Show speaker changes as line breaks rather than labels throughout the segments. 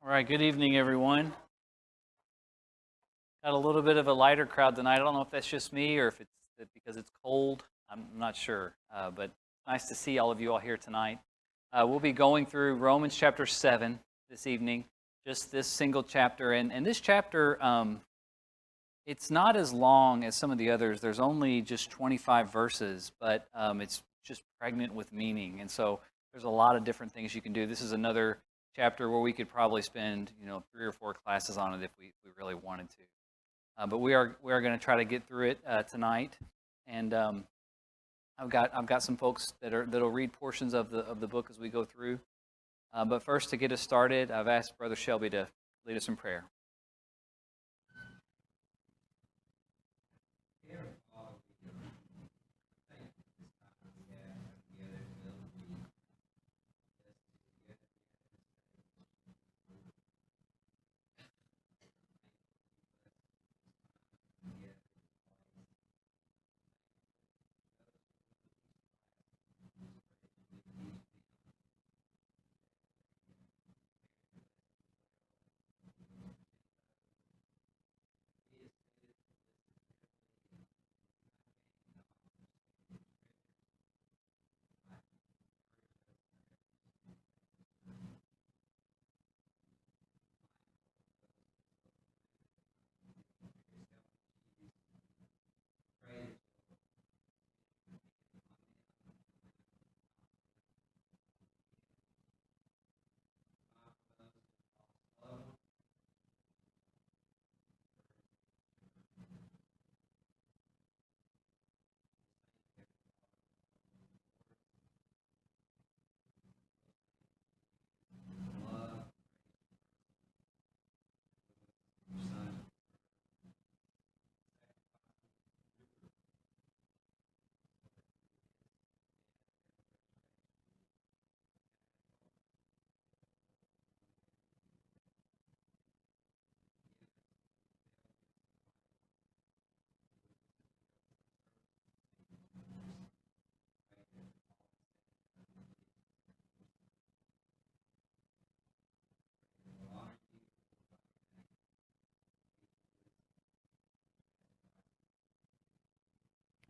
All right, good evening, everyone. Got a little bit of a lighter crowd tonight. I don't know if that's just me or if it's because it's cold. I'm not sure, but nice to see all of you all here tonight. We'll be going through Romans chapter 7 this evening, just this single chapter. And this chapter, it's not as long as some of the others. There's only just 25 verses, but it's just pregnant with meaning. And so there's a lot of different things you can do. This is another chapter where we could probably spend 3 or 4 classes on it if we really wanted to. But we are going to try to get through it tonight, and I've got some folks that'll read portions of the book as we go through. But first, to get us started, I've asked Brother Shelby to lead us in prayer.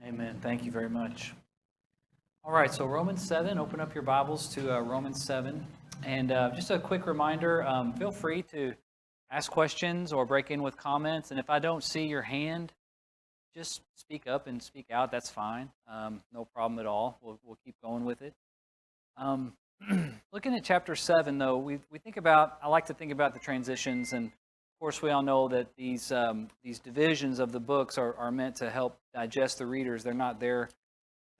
Amen. Thank you very much. All right, so Romans 7, open up your Bibles to Romans 7. And just a quick reminder, feel free to ask questions or break in with comments. And if I don't see your hand, just speak up and speak out. That's fine. No problem at all. We'll keep going with it. Looking at chapter 7, though, I like to think about the transitions, and of course we all know that these divisions of the books are meant to help digest the readers. They're not there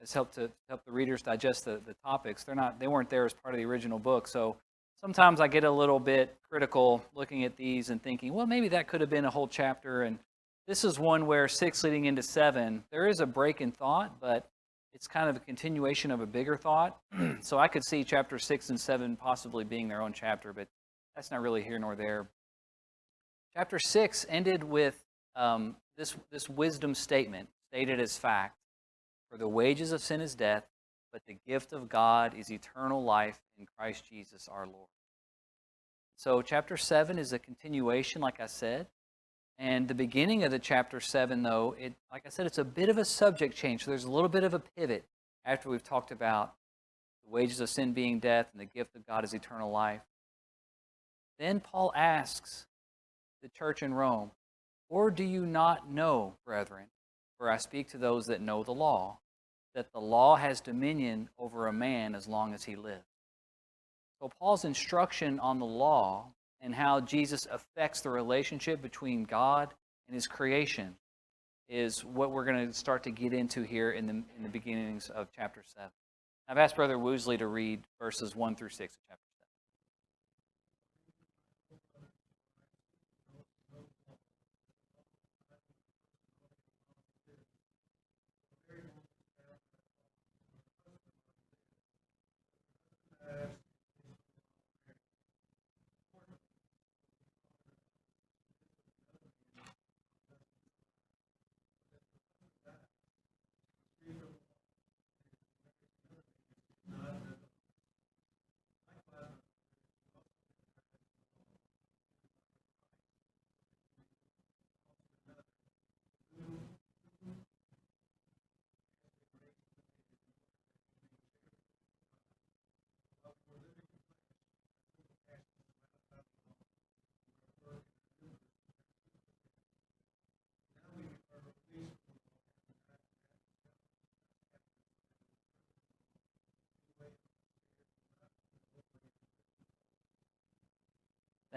as help the readers digest the topics. They weren't there as part of the original book. So sometimes I get a little bit critical looking at these and thinking, well, maybe that could have been a whole chapter. And this is one where 6 leading into 7, there is a break in thought, but it's kind of a continuation of a bigger thought. So I could see chapter 6 and 7 possibly being their own chapter, but that's not really here nor there. Chapter 6 ended with this wisdom statement, stated as fact. For the wages of sin is death, but the gift of God is eternal life in Christ Jesus our Lord. So chapter 7 is a continuation, like I said. And the beginning of the chapter 7, though, like I said, it's a bit of a subject change. So there's a little bit of a pivot after we've talked about the wages of sin being death and the gift of God is eternal life. Then Paul asks the church in Rome, or do you not know, brethren, for I speak to those that know the law, that the law has dominion over a man as long as he lives. So Paul's instruction on the law and how Jesus affects the relationship between God and his creation is what we're going to start to get into here in the beginnings of chapter 7. I've asked Brother Woosley to read verses 1 through 6 of chapter 7.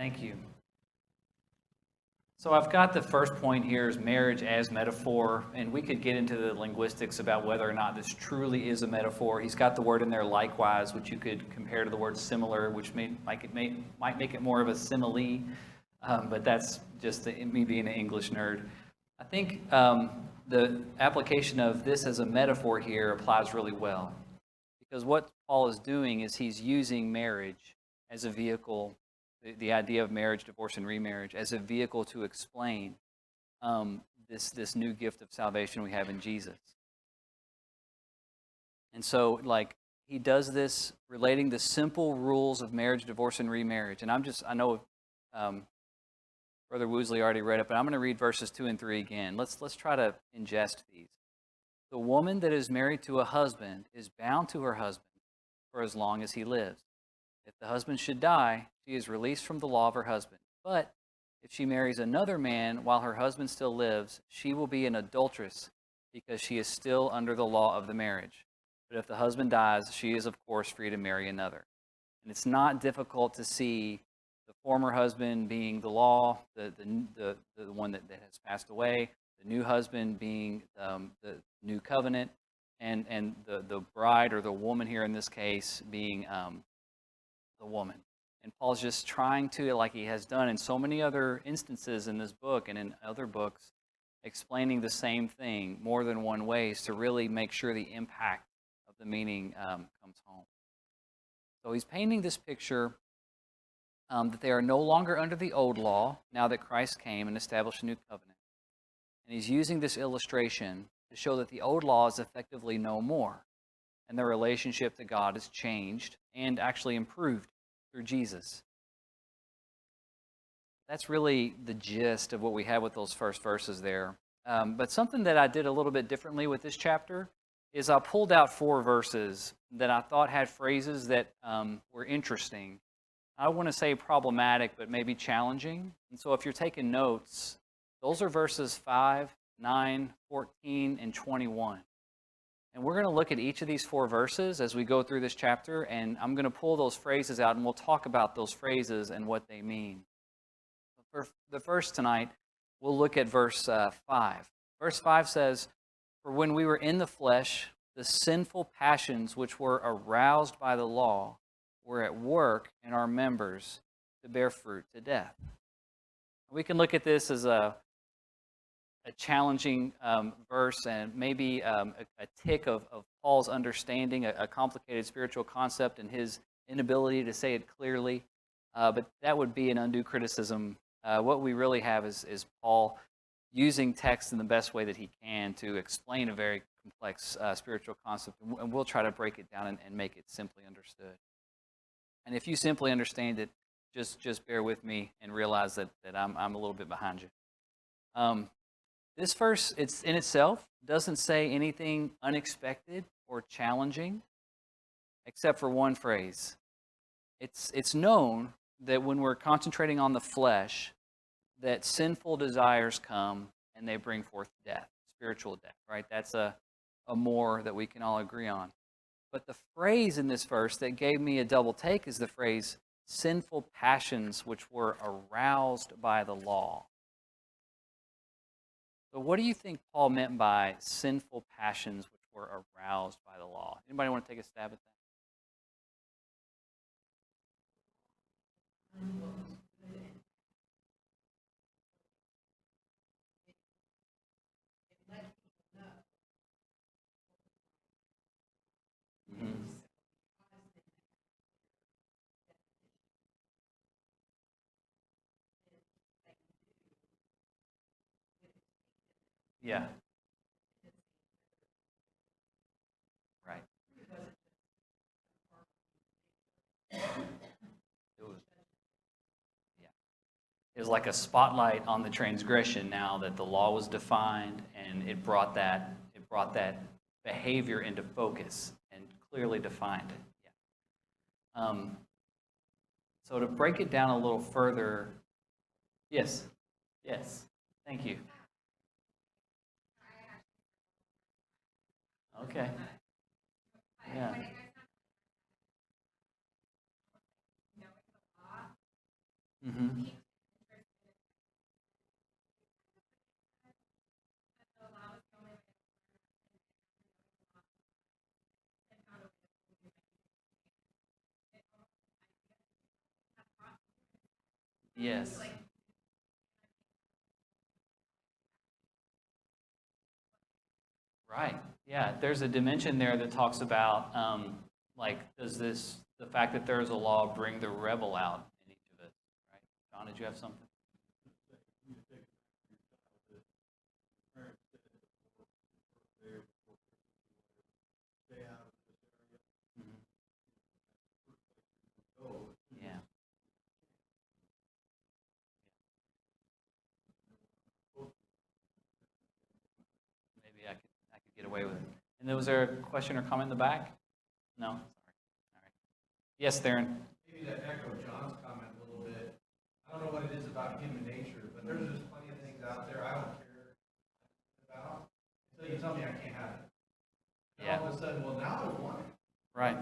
Thank you. So I've got the first point here is marriage as metaphor, and we could get into the linguistics about whether or not this truly is a metaphor. He's got the word in there likewise, which you could compare to the word similar, which might make it more of a simile, but that's just me being an English nerd. I think the application of this as a metaphor here applies really well, because what Paul is doing is he's using marriage as a vehicle, the idea of marriage, divorce, and remarriage as a vehicle to explain this new gift of salvation we have in Jesus. And so, like, he does this relating the simple rules of marriage, divorce, and remarriage. And I know Brother Woosley already read it, but I'm going to read verses 2 and 3 again. Let's try to ingest these. The woman that is married to a husband is bound to her husband for as long as he lives. If the husband should die, she is released from the law of her husband. But if she marries another man while her husband still lives, she will be an adulteress because she is still under the law of the marriage. But if the husband dies, she is, of course, free to marry another. And it's not difficult to see the former husband being the law, the one that has passed away, the new husband being the new covenant, and the bride or the woman here in this case being the woman. And Paul's just trying to, like he has done in so many other instances in this book and in other books, explaining the same thing more than one ways to really make sure the impact of the meaning comes home. So he's painting this picture that they are no longer under the old law now that Christ came and established a new covenant. And he's using this illustration to show that the old law is effectively no more, and their relationship to God has changed and actually improved through Jesus. That's really the gist of what we have with those first verses there. But something that I did a little bit differently with this chapter is I pulled out 4 verses that I thought had phrases that were interesting. I want to say problematic, but maybe challenging. And so if you're taking notes, those are verses 5, 9, 14, and 21. And we're going to look at each of these 4 verses as we go through this chapter, and I'm going to pull those phrases out, and we'll talk about those phrases and what they mean. For the first tonight, we'll look at verse 5. Verse 5 says, "For when we were in the flesh, the sinful passions which were aroused by the law were at work in our members to bear fruit to death." We can look at this as a challenging verse and maybe a tick of Paul's understanding, a complicated spiritual concept and his inability to say it clearly. But that would be an undue criticism. What we really have is Paul using text in the best way that he can to explain a very complex spiritual concept. And we'll try to break it down and make it simply understood. And if you simply understand it, just bear with me and realize that I'm a little bit behind you. This verse, it's in itself, doesn't say anything unexpected or challenging, except for one phrase. It's known that when we're concentrating on the flesh, that sinful desires come and they bring forth death, spiritual death, right? That's a more that we can all agree on. But the phrase in this verse that gave me a double take is the phrase, sinful passions which were aroused by the law. So what do you think Paul meant by sinful passions which were aroused by the law? Anybody want to take a stab at that? Mm-hmm. Yeah. Right. It was, yeah. It was like a spotlight on the transgression now that the law was defined, and it brought that behavior into focus and clearly defined it. Yeah. So to break it down a little further, yes, thank you. Okay. Yeah. Mm-hmm. Yes. Right. Yeah. There's a dimension there that talks about, like, does the fact that there is a law bring the rebel out in each of us? Right. John, did you have something? Mhm. Yeah. Maybe I could get away with it. And there was there a question or comment in the back? No. Sorry. All right. Yes, Theron.
Maybe to echo John's comment a little bit, I don't know what it is about human nature, but there's just plenty of things out there I don't care about until you tell me I can't have it. And
Yeah.
all of a sudden, well, now I want it.
Right.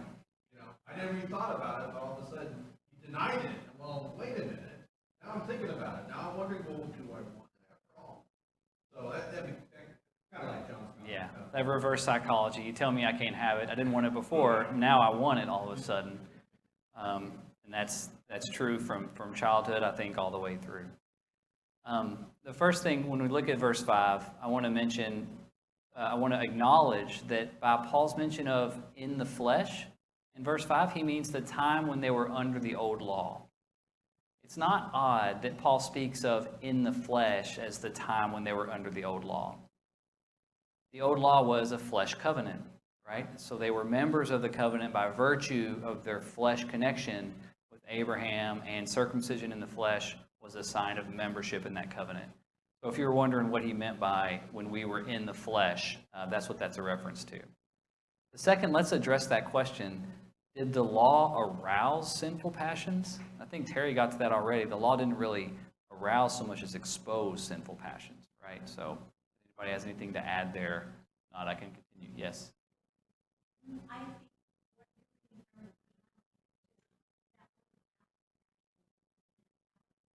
I never even thought about it, but all of a sudden, you denied it. And well, wait a minute. Now I'm thinking about it. Now I'm wondering, well, do I want it after all? So that'd be kind of like John's comment.
Yeah. That reverse psychology. You tell me I can't have it. I didn't want it before. Now I want it all of a sudden. And that's true from childhood, I think, all the way through. The first thing, when we look at verse 5, I want to acknowledge that by Paul's mention of in the flesh, in verse 5, he means the time when they were under the old law. It's not odd that Paul speaks of in the flesh as the time when they were under the old law. The old law was a flesh covenant, right? So they were members of the covenant by virtue of their flesh connection with Abraham, and circumcision in the flesh was a sign of membership in that covenant. So if you were wondering what he meant by when we were in the flesh, that's what that's a reference to. The second, let's address that question. Did the law arouse sinful passions? I think Terry got to that already. The law didn't really arouse so much as expose sinful passions, right? So if anybody has anything to add there? If not, I can continue. Yes?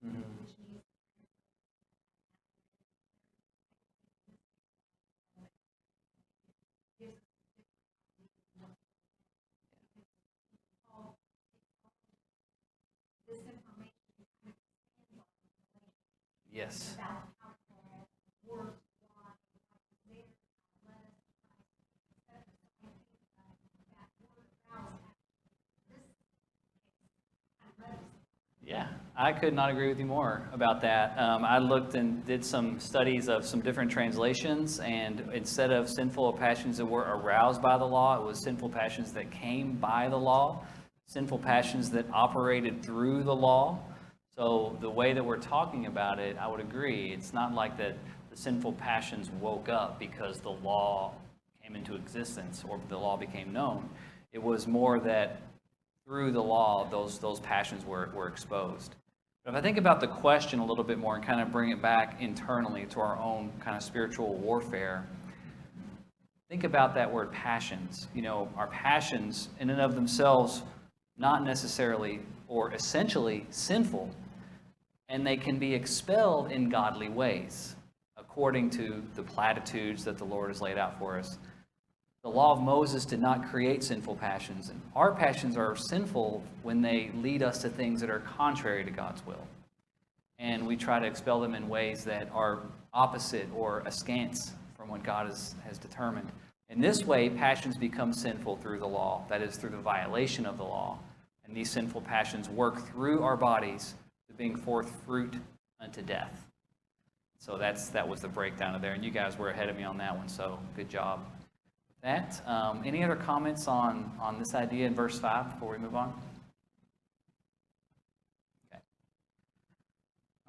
Mhm. Yes. Yeah, I could not agree with you more about that. I looked and did some studies of some different translations, and instead of sinful passions that were aroused by the law, it was sinful passions that came by the law, sinful passions that operated through the law. So the way that we're talking about it, I would agree. It's not like that the sinful passions woke up because the law came into existence or the law became known. It was more that through the law, those passions were exposed. But if I think about the question a little bit more and kind of bring it back internally to our own kind of spiritual warfare, think about that word passions. Our passions in and of themselves, not necessarily or essentially sinful, and they can be expelled in godly ways, according to the platitudes that the Lord has laid out for us. The law of Moses did not create sinful passions, and our passions are sinful when they lead us to things that are contrary to God's will. And we try to expel them in ways that are opposite or askance from what God has determined. In this way, passions become sinful through the law, that is, through the violation of the law. And these sinful passions work through our bodies to bring forth fruit unto death. So that was the breakdown of there, and you guys were ahead of me on that one, so good job. That. Any other comments on this idea in verse 5 before we move on? Okay.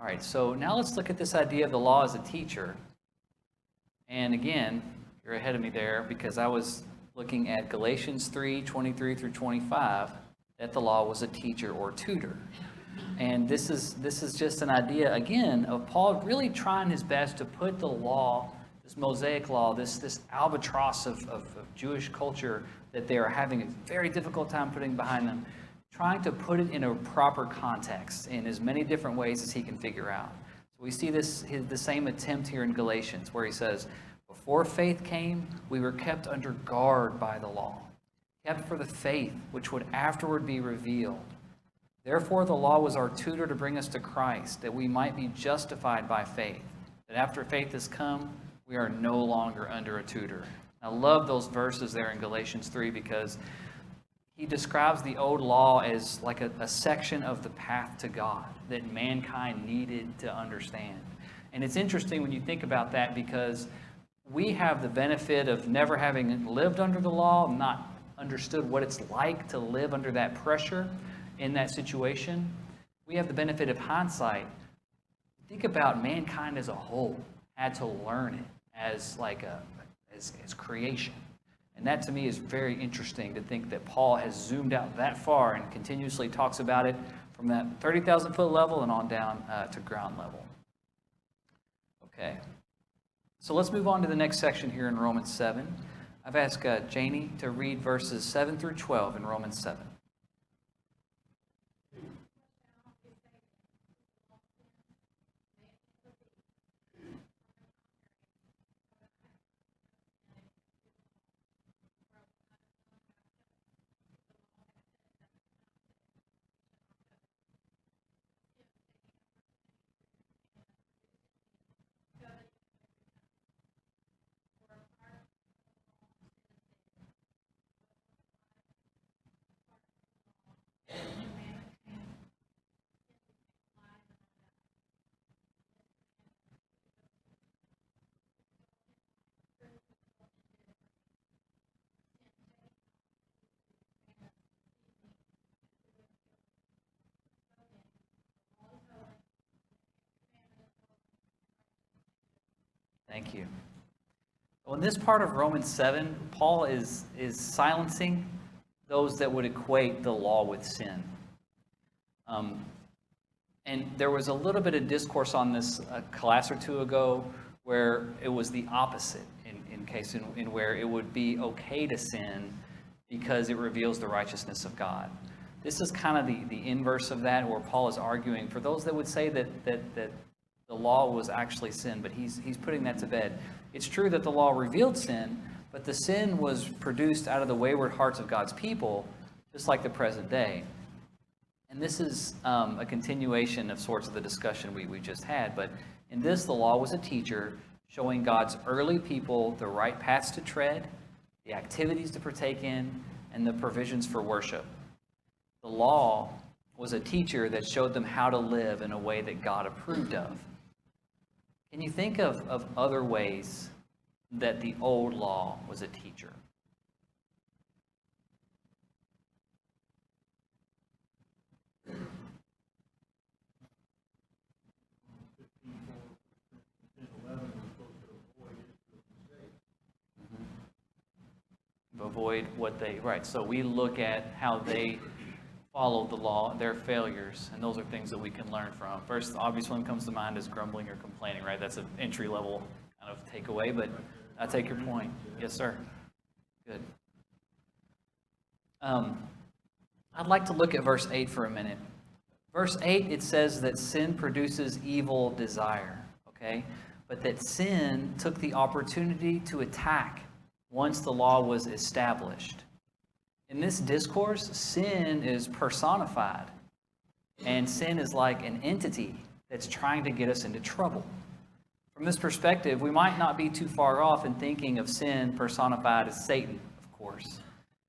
All right, so now let's look at this idea of the law as a teacher. And again, you're ahead of me there because I was looking at Galatians 3:23 through 25, that the law was a teacher or tutor. And this is just an idea, again, of Paul really trying his best to put the law, this Mosaic law, this albatross of Jewish culture that they are having a very difficult time putting behind them, trying to put it in a proper context in as many different ways as he can figure out. So we see the same attempt here in Galatians, where he says, before faith came, we were kept under guard by the law, kept for the faith which would afterward be revealed. Therefore the law was our tutor to bring us to Christ, that we might be justified by faith. That after faith has come, we are no longer under a tutor. I love those verses there in Galatians 3 because he describes the old law as like a section of the path to God that mankind needed to understand. And it's interesting when you think about that because we have the benefit of never having lived under the law, not understood what it's like to live under that pressure in that situation. We have the benefit of hindsight. Think about mankind as a whole had to learn it as like as creation. And that to me is very interesting to think that Paul has zoomed out that far and continuously talks about it from that 30,000 foot level and on down to ground level. Okay. So let's move on to the next section here in Romans 7. I've asked Janie to read verses 7 through 12 in Romans 7. Thank you. Well, in this part of Romans 7, Paul is silencing those that would equate the law with sin. And there was a little bit of discourse on this a class or two ago where it was the opposite in where it would be okay to sin because it reveals the righteousness of God. This is kind of the inverse of that, where Paul is arguing for those that would say that the law was actually sin, but he's putting that to bed. It's true that the law revealed sin, but the sin was produced out of the wayward hearts of God's people, just like the present day. And this is a continuation of sorts of the discussion we just had, but in this, the law was a teacher showing God's early people the right paths to tread, the activities to partake in, and the provisions for worship. The law was a teacher that showed them how to live in a way that God approved of. Can you think of other ways that the old law was a teacher? Avoid what they, right. So we look at how they followed the law, their failures, and those are things that we can learn from. First, the obvious one comes to mind is grumbling or complaining, right? That's an entry-level kind of takeaway, but I take your point. Yes, sir. Good. I'd like to look at verse 8 for a minute. Verse 8, it says that sin produces evil desire, okay? But that sin took the opportunity to attack once the law was established. In this discourse, sin is personified, and sin is like an entity that's trying to get us into trouble. From this perspective, we might not be too far off in thinking of sin personified as Satan, of course.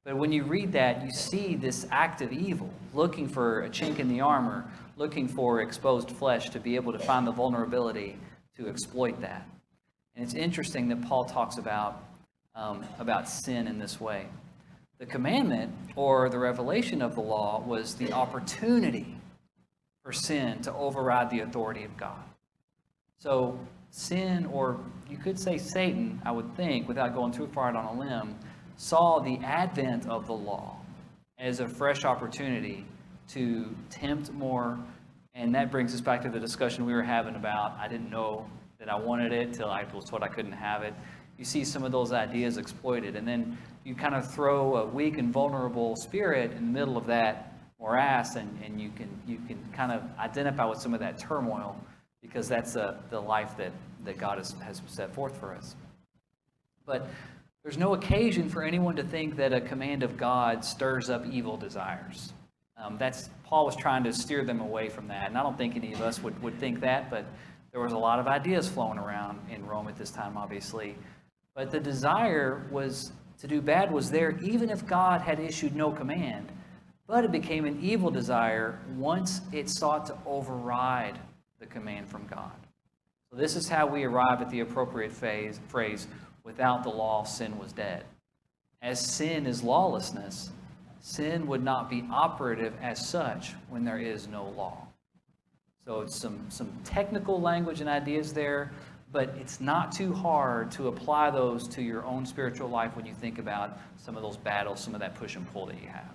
But when you read that, you see this act of evil, looking for a chink in the armor, looking for exposed flesh to be able to find the vulnerability to exploit that. And it's interesting that Paul talks about sin in this way. The commandment, or the revelation of the law, was the opportunity for sin to override the authority of God. So sin, or you could say Satan, I would think, without going too far out on a limb, saw the advent of the law as a fresh opportunity to tempt more. And that brings us back to the discussion we were having about, I didn't know that I wanted it till I was told I couldn't have it. You see some of those ideas exploited, and then you kind of throw a weak and vulnerable spirit in the middle of that morass, and you can kind of identify with some of that turmoil, because that's the life that God has set forth for us. But there's no occasion for anyone to think that a command of God stirs up evil desires. Paul was trying to steer them away from that, and I don't think any of us would think that, but there was a lot of ideas flowing around in Rome at this time, obviously. But the desire to do bad was there even if God had issued no command, but it became an evil desire once it sought to override the command from God. So this is how we arrive at the appropriate phrase, without the law, sin was dead. As sin is lawlessness, sin would not be operative as such when there is no law. So it's some technical language and ideas there, but it's not too hard to apply those to your own spiritual life when you think about some of those battles, some of that push and pull that you have.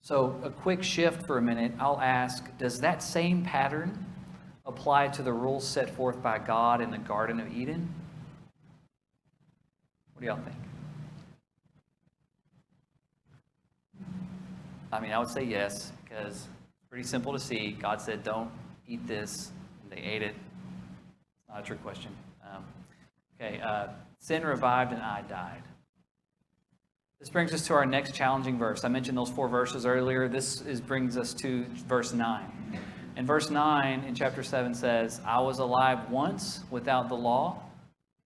So a quick shift for a minute. I'll ask, does that same pattern apply to the rules set forth by God in the Garden of Eden? What do y'all think? I mean, I would say yes, because it's pretty simple to see. God said, don't eat this, and they ate it. It's not a trick question. Sin revived and I died. This brings us to our next challenging verse. I mentioned those 4 verses earlier. This brings us to verse 9. And verse 9 in chapter 7 says, I was alive once without the law,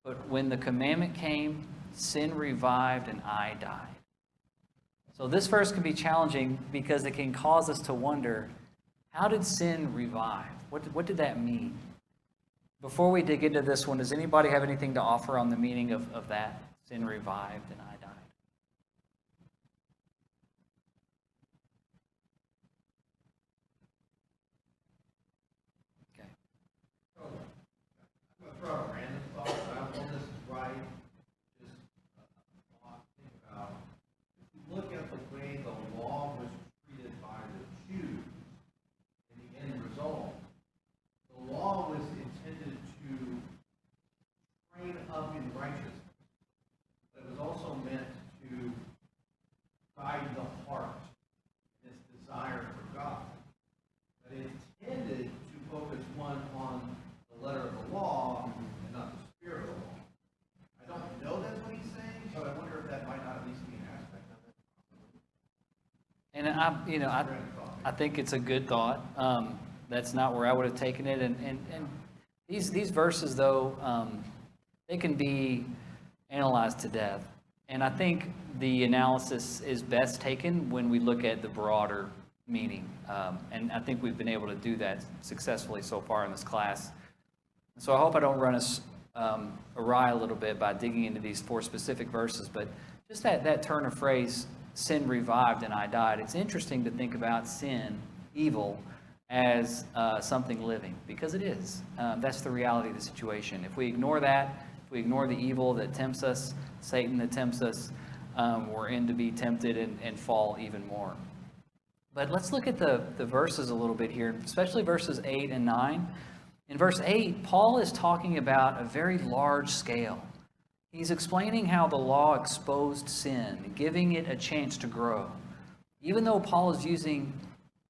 but when the commandment came, sin revived and I died. So this verse can be challenging because it can cause us to wonder, how did sin revive? What did that mean? Before we dig into this one, does anybody have anything to offer on the meaning of that? Sin revived and I died. Okay.
So, I'm going to throw out a random thought, but I don't know if this is right. Just a thought to think about. If you look at the way the law was treated by the Jews in the end result, the law was intended to train up in righteousness, but it was also meant to guide the heart, this desire for God. But it intended to focus one on the letter of the law and not the spirit of the law. I don't know that's what he's saying, but I wonder if that might not at least be an aspect of it.
And I think it's a good thought. That's not where I would have taken it. And these verses, though, they can be analyzed to death. And I think the analysis is best taken when we look at the broader meaning. And I think we've been able to do that successfully so far in this class. So I hope I don't run us awry a little bit by digging into these 4 specific verses. But just that turn of phrase, sin revived and I died, it's interesting to think about sin, evil, as something living, because it is. That's the reality of the situation. If we ignore that, if we ignore the evil that tempts us, Satan that tempts us, we're in to be tempted and fall even more. But let's look at the verses a little bit here, especially verses 8 and 9. In verse 8, Paul is talking about a very large scale. He's explaining how the law exposed sin, giving it a chance to grow. Even though Paul is using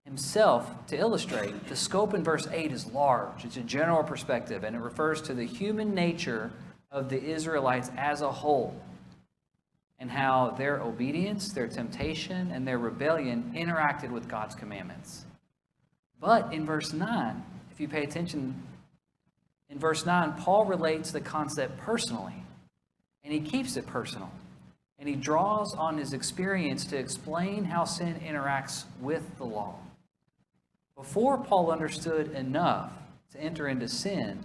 himself to illustrate, the scope in verse 8 is large. It's a general perspective, and it refers to the human nature of the Israelites as a whole, and how their obedience, their temptation, and their rebellion interacted with God's commandments. But in verse 9, if you pay attention, in verse 9, Paul relates the concept personally, and he keeps it personal. And he draws on his experience to explain how sin interacts with the law. Before Paul understood enough to enter into sin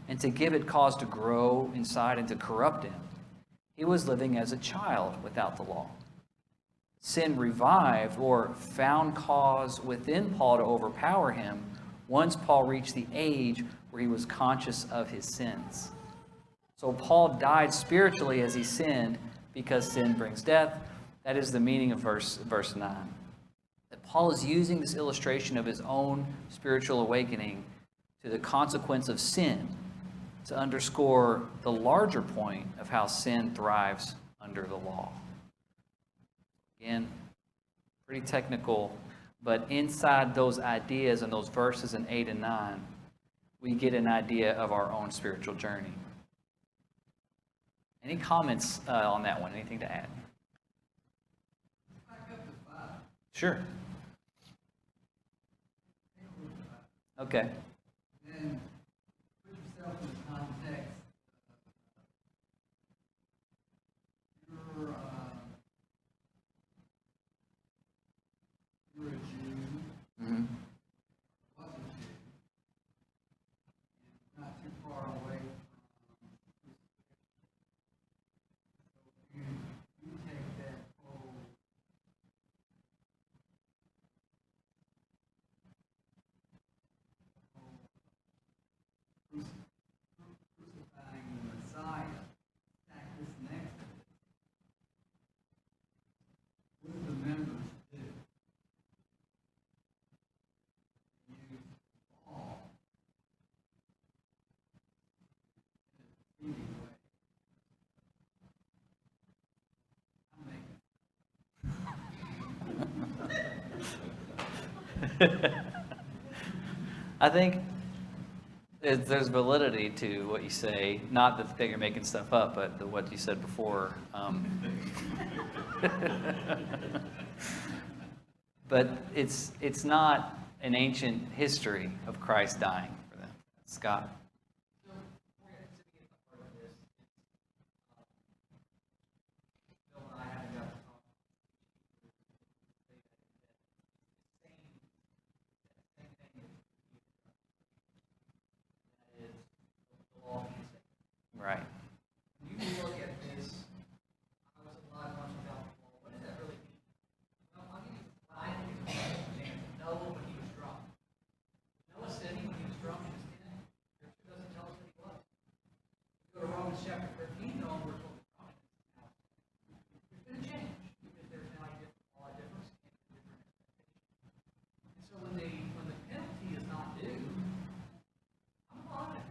and to give it cause to grow inside and to corrupt him, he was living as a child without the law. Sin revived or found cause within Paul to overpower him once Paul reached the age where he was conscious of his sins. So Paul died spiritually as he sinned because sin brings death. That is the meaning of verse 9. That Paul is using this illustration of his own spiritual awakening to the consequence of sin to underscore the larger point of how sin thrives under the law. Again, pretty technical, but inside those ideas and those verses in 8 and 9, we get an idea of our own spiritual journey. Any comments on that one? Anything to add?
Back up to 5.
Sure. Okay.
Then put yourself in the context. You're a Jew,
Mm-hmm.
was a Jew, and not too far away from crucifixion. So you take that whole crucifying the Messiah, stack this next to it. What do the members do? Use all in a deceiving way. I'm making
I think there's validity to what you say. Not that you're making stuff up, but what you said before. But it's not an ancient history of Christ dying for them. Scott?
So, Cory, I think a part of this, Bill and I haven't got to talk. Same thing that is the law being saved.
Right.
When you look at this, I was alive much about the law. What does that really mean? Well, I'll give you what I think is a better example. Noah when he was drunk. Noah sinning when he was drunk in his tent. Scripture doesn't tell us that he was. Go to Romans chapter 13, Noah, we're told the promise is now. There's been a change because there's now a difference and a different expectation. And so when the penalty is not due, I'm fine.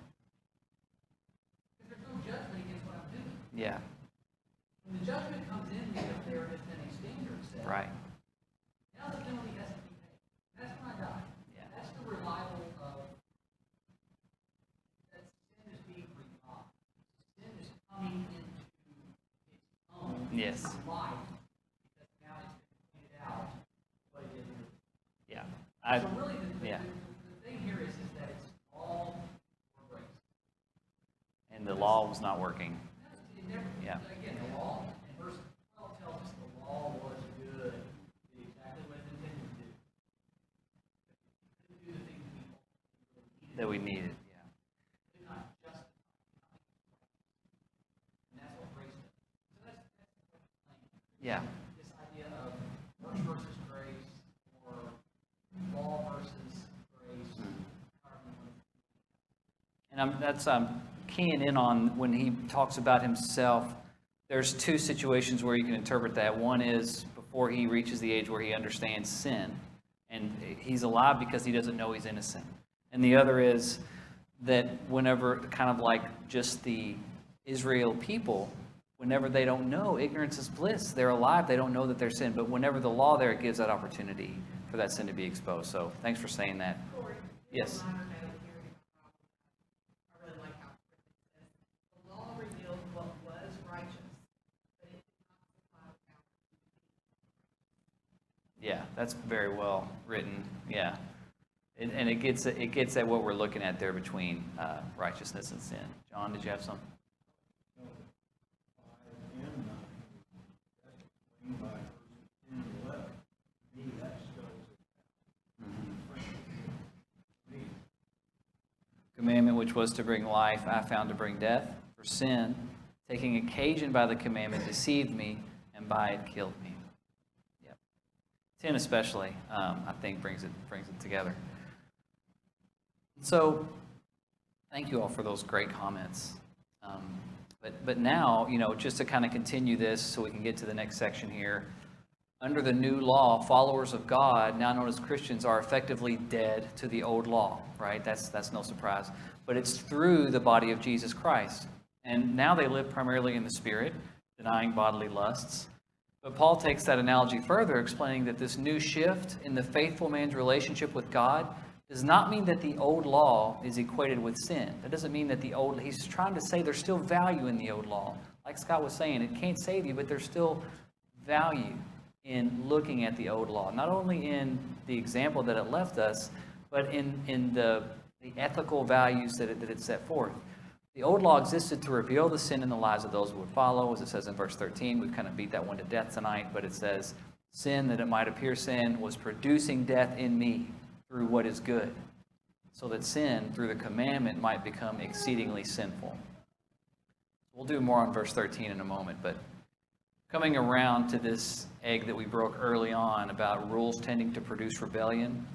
Because there's no judgment against what I'm doing.
Yeah.
When the judgment comes in because there has been a standard set,
Right.
now the penalty has to be paid. That's when I die.
Yeah.
That's the revival of that sin is being revived. Sin is coming into its own
Yes.
life because now it's been pointed out what it is.
Yeah.
So really,
yeah.
the thing here is that it's all for grace.
And the law was not working.
It never,
Yeah.
Again, the law, and verse 12 tells us the law was good, did exactly what it intended to do. It couldn't do the things we really needed.
That we needed. Yeah.
It did not justify. And that's what grace does. So that's what it's saying.
Yeah.
This idea of works versus grace, or law versus grace, however you want to.
And I'm keying in on when he talks about himself. There's two situations where you can interpret that. One is before he reaches the age where he understands sin, and he's alive because he doesn't know he's innocent. And the other is that whenever, kind of like just the Israel people, whenever they don't know, ignorance is bliss. They're alive, they don't know that they're sin. But whenever the law there, it gives that opportunity for that sin to be exposed. So thanks for saying that.
Cory,
Yes.
a minor note here. I really like how it says, the law revealed what was righteous, but it did not supply the power to do it.
Yeah, that's very well written. Yeah, and it gets at what we're looking at there between righteousness and sin. John, did you have something?
No, 5 and 9, that's explained by verses 10 and 11. To me, that spells it out. Me.
Commandment which was to bring life, I found to bring death. For sin, taking occasion by the commandment, deceived me, and by it killed me. Yep. 10 especially, I think, brings it together. So, thank you all for those great comments. But now, just to kind of continue this so we can get to the next section here. Under the new law, followers of God, now known as Christians, are effectively dead to the old law, right? That's no surprise. But it's through the body of Jesus Christ. And now they live primarily in the Spirit, denying bodily lusts. But Paul takes that analogy further, explaining that this new shift in the faithful man's relationship with God does not mean that the old law is equated with sin. That doesn't mean that he's trying to say there's still value in the old law. Like Scott was saying, it can't save you, but there's still value in looking at the old law. Not only in the example that it left us, but in the ethical values that it set forth. The old law existed to reveal the sin in the lives of those who would follow, as it says in verse 13. We've kind of beat that one to death tonight, but it says, sin, that it might appear sin, was producing death in me through what is good, so that sin, through the commandment, might become exceedingly sinful. We'll do more on verse 13 in a moment, but coming around to this egg that we broke early on about rules tending to produce rebellion.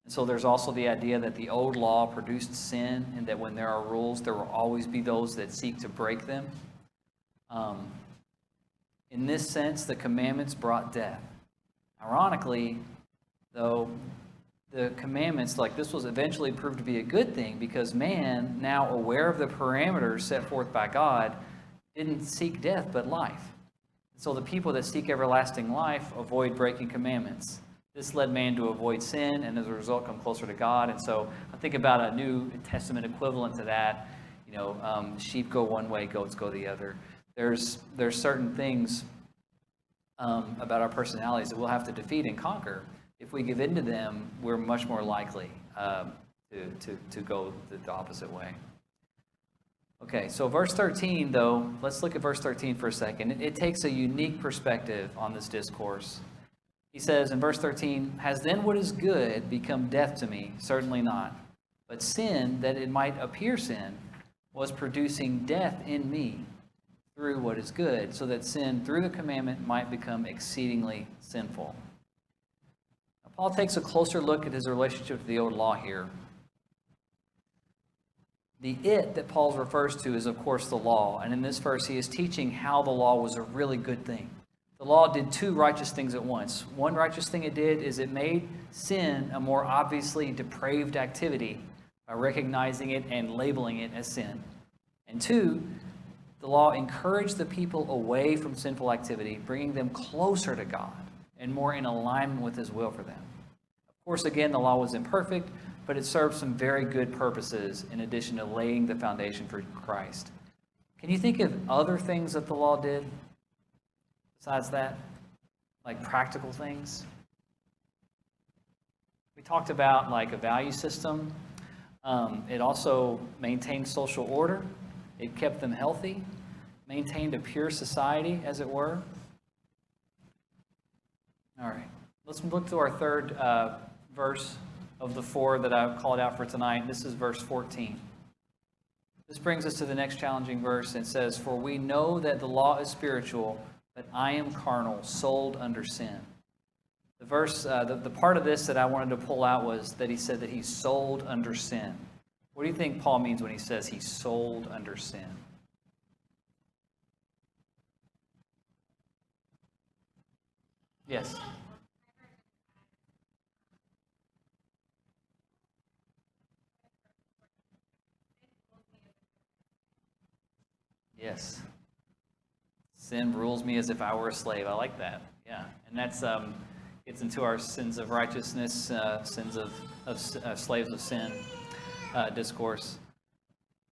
And so there's also the idea that the old law produced sin, and that when there are rules, there will always be those that seek to break them. In this sense, the commandments brought death. Ironically, though, the commandments, like this, was eventually proved to be a good thing, because man, now aware of the parameters set forth by God, didn't seek death but life. So the people that seek everlasting life avoid breaking commandments. This led man to avoid sin, and as a result come closer to God. And so I think about a New Testament equivalent to that. Sheep go one way, goats go the other. There's certain things about our personalities that we'll have to defeat and conquer. If we give in to them, we're much more likely to go the opposite way. Okay, so verse 13, though, let's look at verse 13 for a second. It takes a unique perspective on this discourse. He says in verse 13, "Has then what is good become death to me? Certainly not. But sin, that it might appear sin, was producing death in me through what is good, so that sin through the commandment might become exceedingly sinful." Now, Paul takes a closer look at his relationship to the old law here. The it that Paul refers to is, of course, the law. And in this verse, he is teaching how the law was a really good thing. The law did two righteous things at once. One righteous thing it did is it made sin a more obviously depraved activity by recognizing it and labeling it as sin. And two, the law encouraged the people away from sinful activity, bringing them closer to God and more in alignment with His will for them. Of course, again, the law was imperfect, but it served some very good purposes in addition to laying the foundation for Christ. Can you think of other things that the law did besides that? Like practical things? We talked about like a value system. It also maintained social order. It kept them healthy, maintained a pure society, as it were. All right, let's look to our third verse of the four that I've called out for tonight. This is verse 14. This brings us to the next challenging verse. It says, "For we know that the law is spiritual, but I am carnal, sold under sin." The verse, the part of this that I wanted to pull out was that he said that he's sold under sin. What do you think Paul means when he says he's sold under sin? Yes. Yes. Sin rules me as if I were a slave. I like that. Yeah. And that's gets into our sins of righteousness, sins of slaves of sin discourse.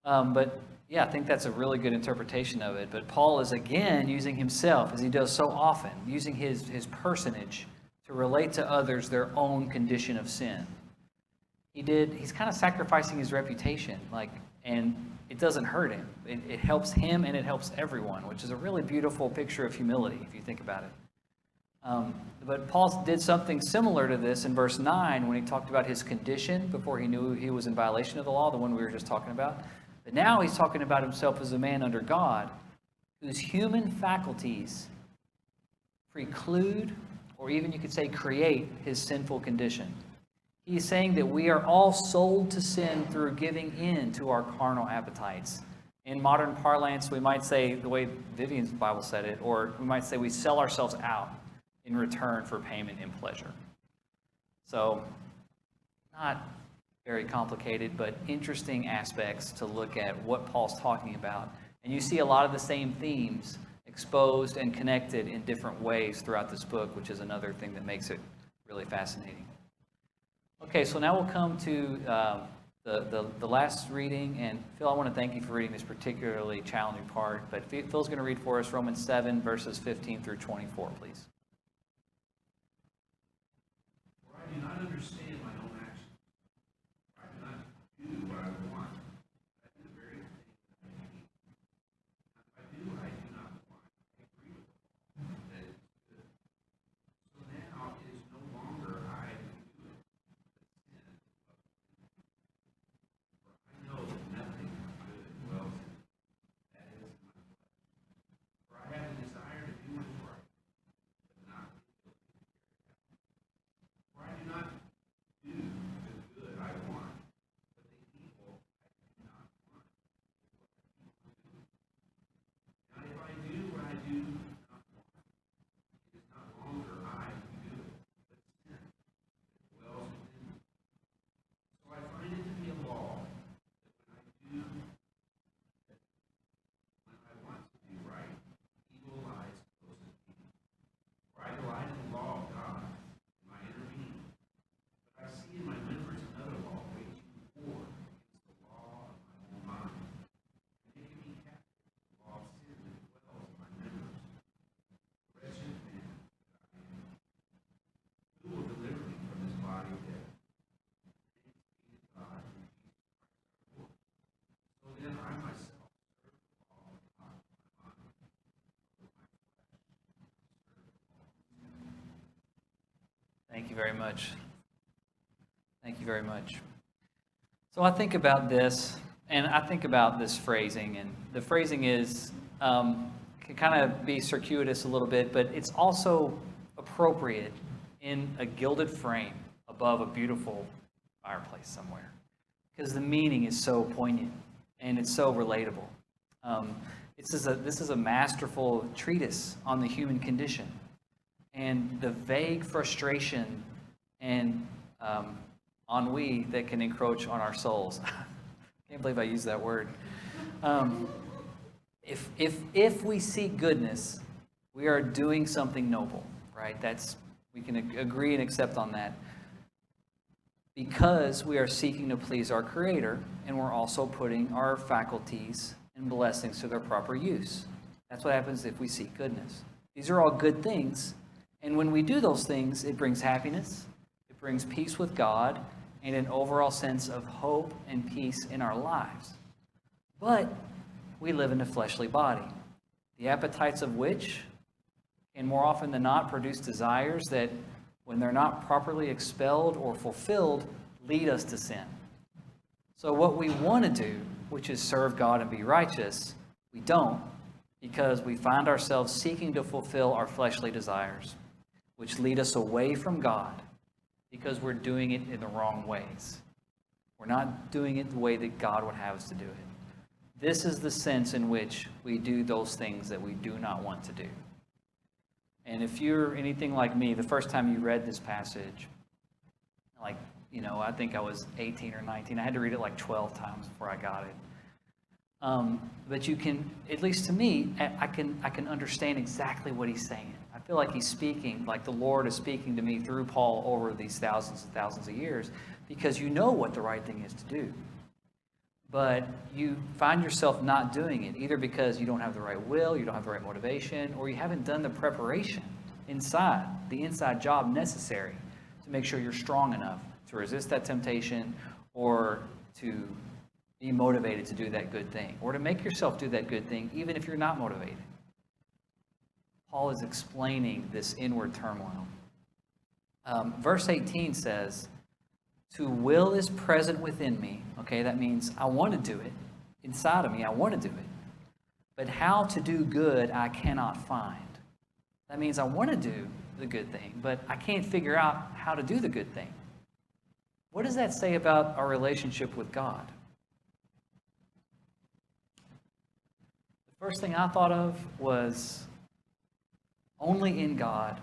But yeah, I think that's a really good interpretation of it. But Paul is again using himself, as he does so often, using his personage to relate to others their own condition of sin. He's kind of sacrificing his reputation, and it doesn't hurt him. It helps him and it helps everyone, which is a really beautiful picture of humility if you think about it. But Paul did something similar to this in verse 9 when he talked about his condition before he knew he was in violation of the law, the one we were just talking about. But now he's talking about himself as a man under God whose human faculties preclude, or even you could say create, his sinful condition. He's saying that we are all sold to sin through giving in to our carnal appetites. In modern parlance, we might say, the way Vivian's Bible said it, or we might say we sell ourselves out in return for payment and pleasure. So, not very complicated, but interesting aspects to look at what Paul's talking about. And you see a lot of the same themes exposed and connected in different ways throughout this book, which is another thing that makes it really fascinating. Okay, so now we'll come to the last reading, and Phil, I want to thank you for reading this particularly challenging part, but Phil's going to read for us Romans 7, verses 15 through 24, please.
For I do not understand my own actions. I do not do what I want. I do the very thing that I hate. If I do what I do not want, I agree with the law that it is good. So now it is no longer I who do it, but sin dwells in me. For I know that nothing good dwells in me, that is, in my flesh. For I have a desire to do what is right, but not the ability to carry it out. For I do not do the good I want, but the evil I do not want is what I keep on doing. Now if I do what I do not want, it is not longer I who do it, but sin that dwells within me. So I find it to be a law that when I want to do right, evil lies close at hand. For I delight in the law of God in my inner being. But I see in my members another law waging war against the law of my own mind, and making me captive to the law of sin that dwells in my members. Wretched man that I am. Who will deliver me from this body of death? Thanks be to God through Jesus Christ our Lord. So then I myself serve the law of God in my mind, but my flesh serve the law of sin.
Thank you very much. Thank you very much. So I think about this, and I think about this phrasing, and the phrasing is, can kind of be circuitous a little bit, but it's also appropriate in a gilded frame above a beautiful fireplace somewhere, because the meaning is so poignant, and it's so relatable. This is a masterful treatise on the human condition, and the vague frustration and ennui that can encroach on our souls. Can't believe I used that word. If we seek goodness, we are doing something noble, right? We can agree and accept on that. Because we are seeking to please our Creator, and we're also putting our faculties and blessings to their proper use. That's what happens if we seek goodness. These are all good things, and when we do those things, it brings happiness, it brings peace with God, and an overall sense of hope and peace in our lives. But we live in a fleshly body, the appetites of which can more often than not produce desires that, when they're not properly expelled or fulfilled, lead us to sin. So what we want to do, which is serve God and be righteous, we don't, because we find ourselves seeking to fulfill our fleshly desires, which lead us away from God, because we're doing it in the wrong ways. We're not doing it the way that God would have us to do it. This is the sense in which we do those things that we do not want to do. And if you're anything like me, the first time you read this passage, I think I was 18 or 19. I had to read it like 12 times before I got it. But you can, at least to me, I can understand exactly what he's saying. I feel like he's speaking, like the Lord is speaking to me through Paul over these thousands and thousands of years, because you know what the right thing is to do. But you find yourself not doing it, either because you don't have the right will, you don't have the right motivation, or you haven't done the preparation inside, the inside job necessary to make sure you're strong enough to resist that temptation, or to be motivated to do that good thing, or to make yourself do that good thing even if you're not motivated. Paul is explaining this inward turmoil. Verse 18 says, "To will is present within me." Okay, that means I want to do it. Inside of me, I want to do it. But how to do good, I cannot find. That means I want to do the good thing, but I can't figure out how to do the good thing. What does that say about our relationship with God? The first thing I thought of was only in God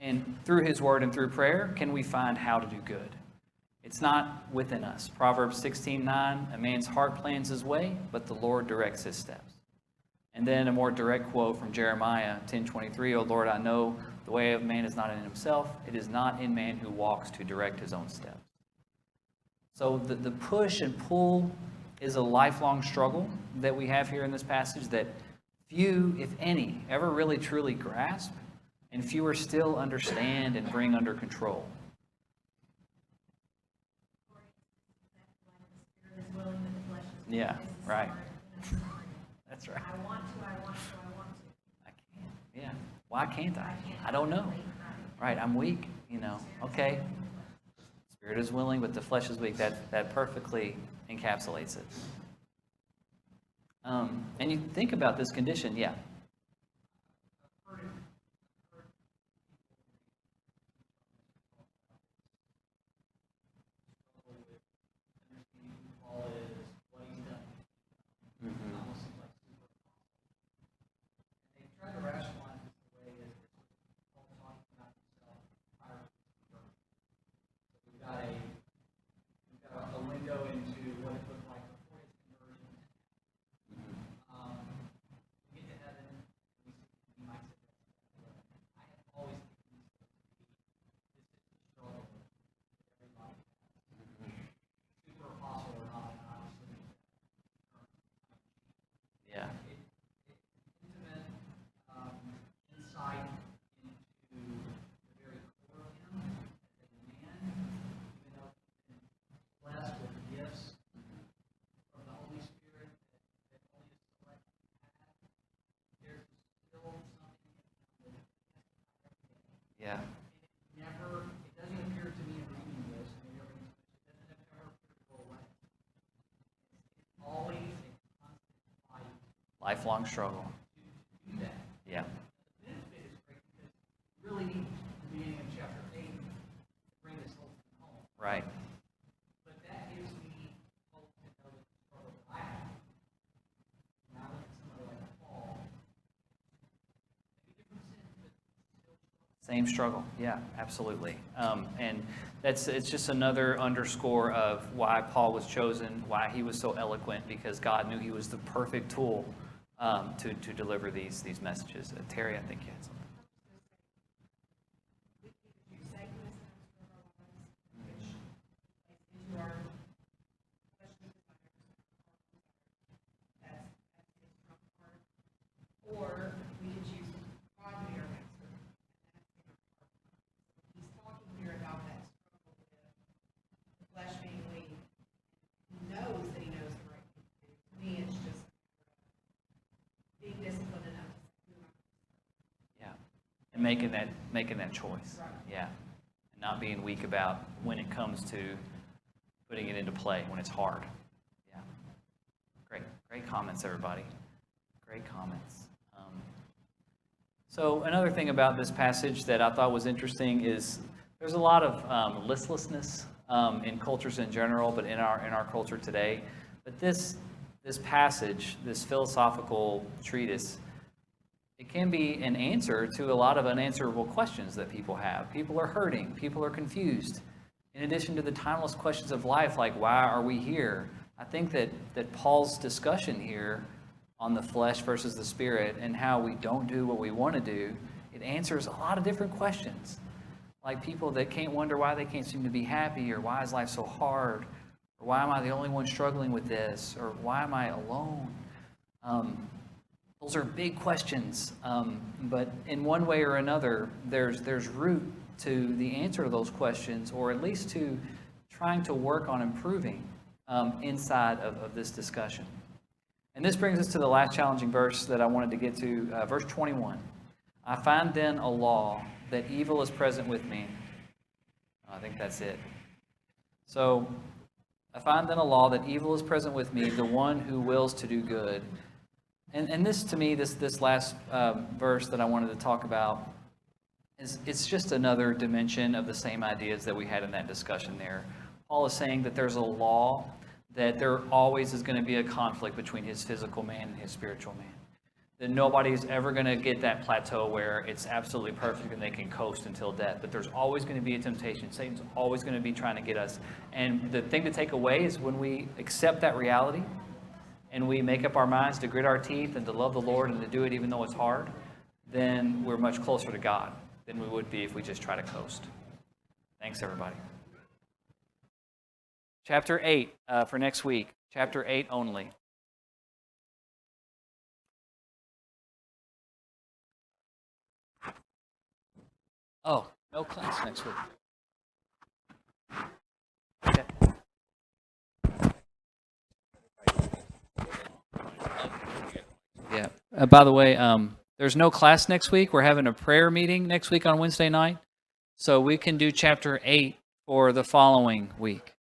and through His Word and through prayer can we find how to do good. It's not within us. Proverbs 16:9, "A man's heart plans his way, but the Lord directs his steps." And then a more direct quote from Jeremiah 10:23, "O Lord, I know the way of man is not in himself. It is not in man who walks to direct his own steps." So the push and pull is a lifelong struggle that we have here in this passage that few, if any, ever really truly grasp, and fewer still understand and bring under control.
The spirit is willing, but the flesh is weak.
Yeah,
This is
right.
hard, and it's hard.
That's right.
I want to, I want to, I want to.
I can't. Yeah. Why can't I?
can't.
I don't know.
Right.
Right. I'm weak. Okay. Spirit is willing, but the flesh is weak. That perfectly encapsulates it. And you think about this condition, yeah.
Try to rationalize this away as Paul talking about himself prior to his conversion. So we've got a window into what it looked like before his conversion. We get to heaven, and we might say, I have always taken these things to be this is the struggle that everybody has. Super apostle or not, and obviously,
Yeah.
intimate insight into the very core of him as a man, even though he's been blessed with gifts from the Holy Spirit that only a select few have. There's still something in him that
Yeah.
it doesn't appear to me in reading this, and maybe everything's, it doesn't ever appear to go away. It's always a constant fight
Lifelong struggle.
to do that.
Yeah.
The benefit is great because you really need the beginning of chapter 8 to bring this whole thing home.
Right.
But that gives me hope to know that the struggle that I have. When I look at somebody like Paul, maybe different sins, but still struggle.
Same struggle. Yeah, absolutely. And it's just another underscore of why Paul was chosen, why he was so eloquent, because God knew he was the perfect tool to deliver these messages. Terry, I think you had something.
We keep you safe in this times of our lives, which plays into our fleshly desires, that's his trump card. Or we could choose God to be our master, and that's in our heart. So he's talking here about that struggle with the flesh being weak. He knows that he knows the right thing to do. To me, it's just being disciplined enough to say, who am I?
Yeah. And making that choice.
Right.
Yeah. And not being weak about when it comes to putting it into play, when it's hard. Yeah. Great comments, everybody. Great comments. So another thing about this passage that I thought was interesting is there's a lot of listlessness in cultures in general, but in our culture today. But this passage, this philosophical treatise, it can be an answer to a lot of unanswerable questions that people have. People are hurting. People are confused. In addition to the timeless questions of life, like why are we here? I think that Paul's discussion here on the flesh versus the spirit and how we don't do what we want to do, it answers a lot of different questions. Like people that can't wonder why they can't seem to be happy, or why is life so hard, or why am I the only one struggling with this, or why am I alone? Those are big questions, but in one way or another, there's root to the answer to those questions, or at least to trying to work on improving inside of this discussion. And this brings us to the last challenging verse that I wanted to get to, verse 21. I find then a law that evil is present with me. I think that's it. So, I find then a law that evil is present with me, the one who wills to do good. And this, to me, this last verse that I wanted to talk about, it's just another dimension of the same ideas that we had in that discussion there. Paul is saying that there's a law, that there always is going to be a conflict between his physical man and his spiritual man. That nobody's ever going to get that plateau where it's absolutely perfect and they can coast until death. But there's always going to be a temptation. Satan's always going to be trying to get us. And the thing to take away is when we accept that reality, and we make up our minds to grit our teeth and to love the Lord and to do it even though it's hard, then we're much closer to God than we would be if we just try to coast. Thanks, everybody. Chapter 8 for next week. Chapter 8 only. Oh, no class next week. Okay. Yeah. By the way, there's no class next week. We're having a prayer meeting next week on Wednesday night. So we can do chapter 8 for the following week.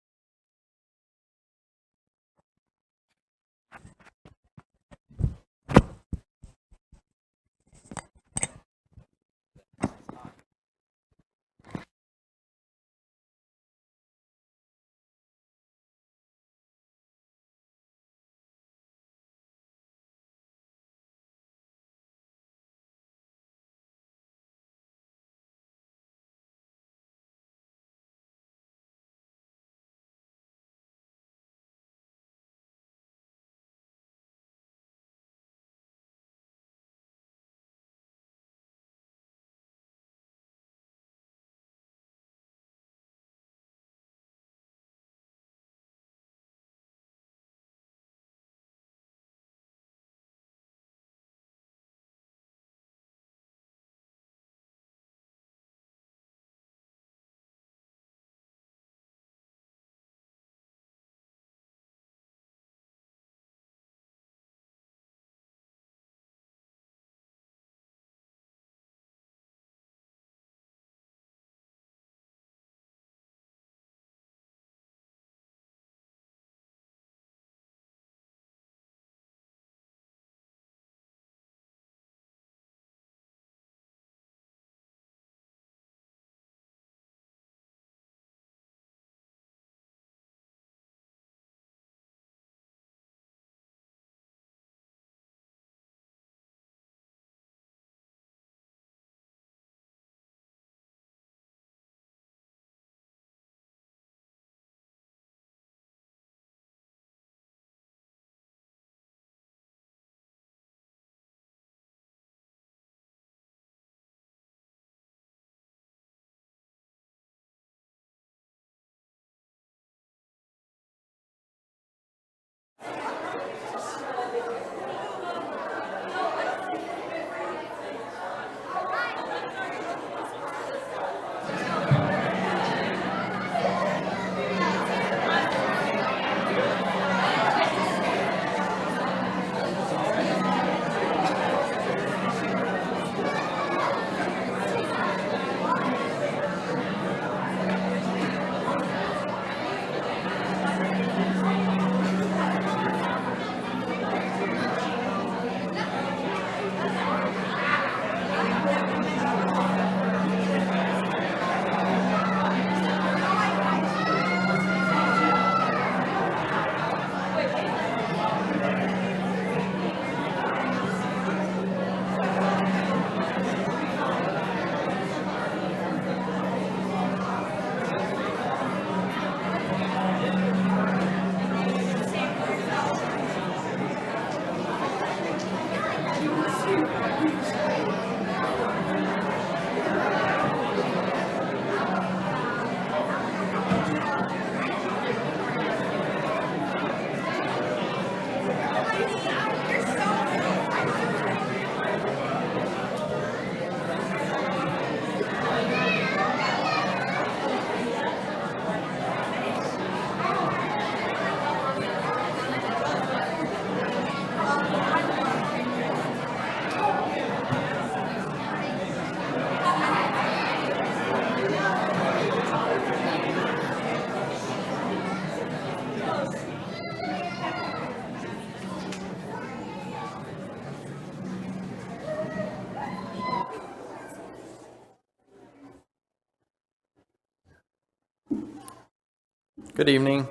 Good evening.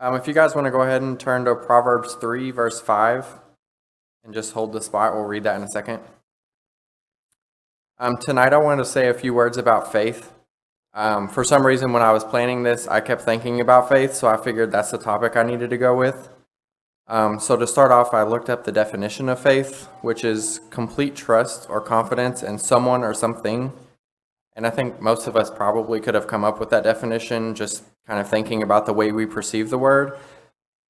If you guys want to go ahead and turn to Proverbs 3, verse 5, and just hold the spot, we'll read that in a second. Tonight I wanted to say a few words about faith. For some reason, when I was planning this, I kept thinking about faith, so I figured that's the topic I needed to go with. So to start off, I looked up the definition of faith, which is complete trust or confidence in someone or something. And I think most of us probably could have come up with that definition just kind of thinking about the way we perceive the word.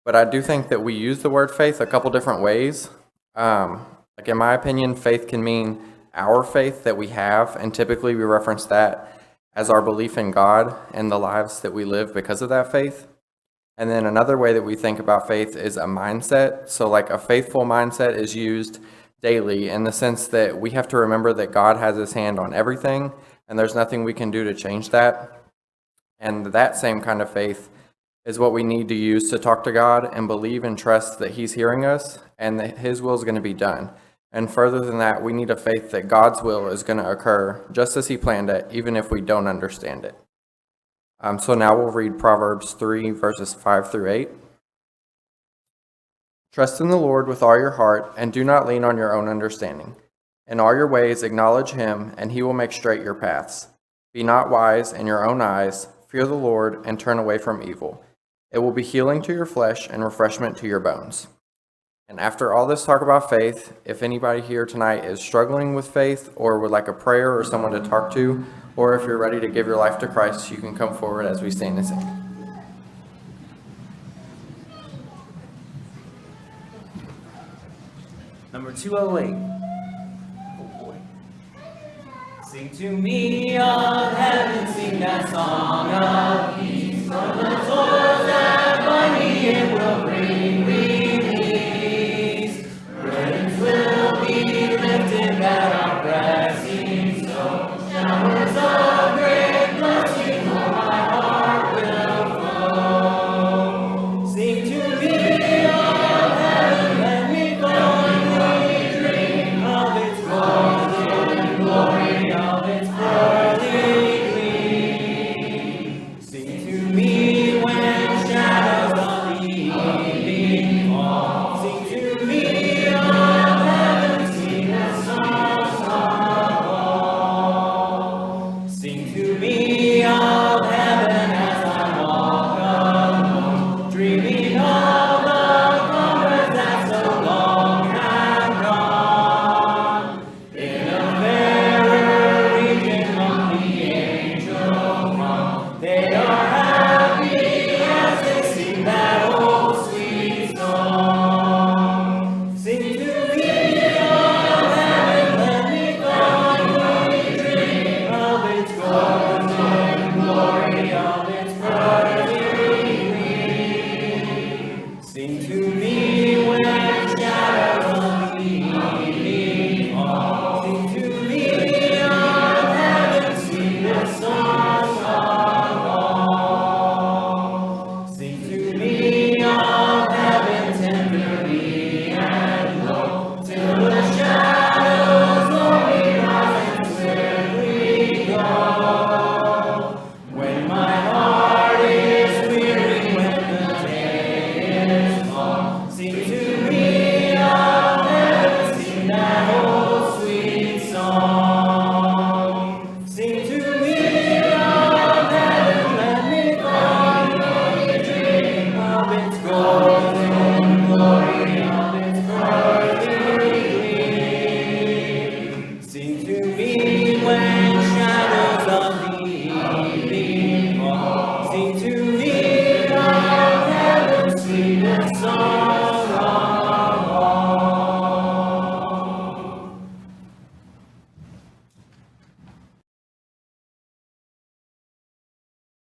But I do think that we use the word faith a couple different ways. Like in my opinion, faith can mean our faith that we have, and typically we reference that as our belief in God and the lives that we live because of that faith. And then another way that we think about faith is a mindset. So like a faithful mindset is used daily in the sense that we have to remember that God has his hand on everything and there's nothing we can do to change that. And that same kind of faith is what we need to use to talk to God and believe and trust that he's hearing us and that his will is going to be done. And further than that, we need a faith that God's will is going to occur just as he planned it, even if we don't understand it. So now we'll read Proverbs 3, verses 5 through 8. Trust in the Lord with all your heart, and do not lean on your own understanding. In all your ways acknowledge him, and he will make straight your paths. Be not wise in your own eyes. Fear the Lord, and turn away from evil. It will be healing to your flesh and refreshment to your bones. And after all this talk about faith, if anybody here tonight is struggling with faith or would like a prayer or someone to talk to, or if you're ready to give your life to Christ, you can come forward as we stand and sing.
Number 208. Oh boy. Sing to me of heaven, sing that song of peace. From the toils that bind me, it will bring release. Burdens will be lifted at our pressing soul. Showers of great blessing, for my heart will flow. Sing to me of heaven, let me fondly dream of its golden glory, of its pearly gleam. Sing to me when shadows of the evening fall. Sing to me of heaven, sing the song of all. Sing to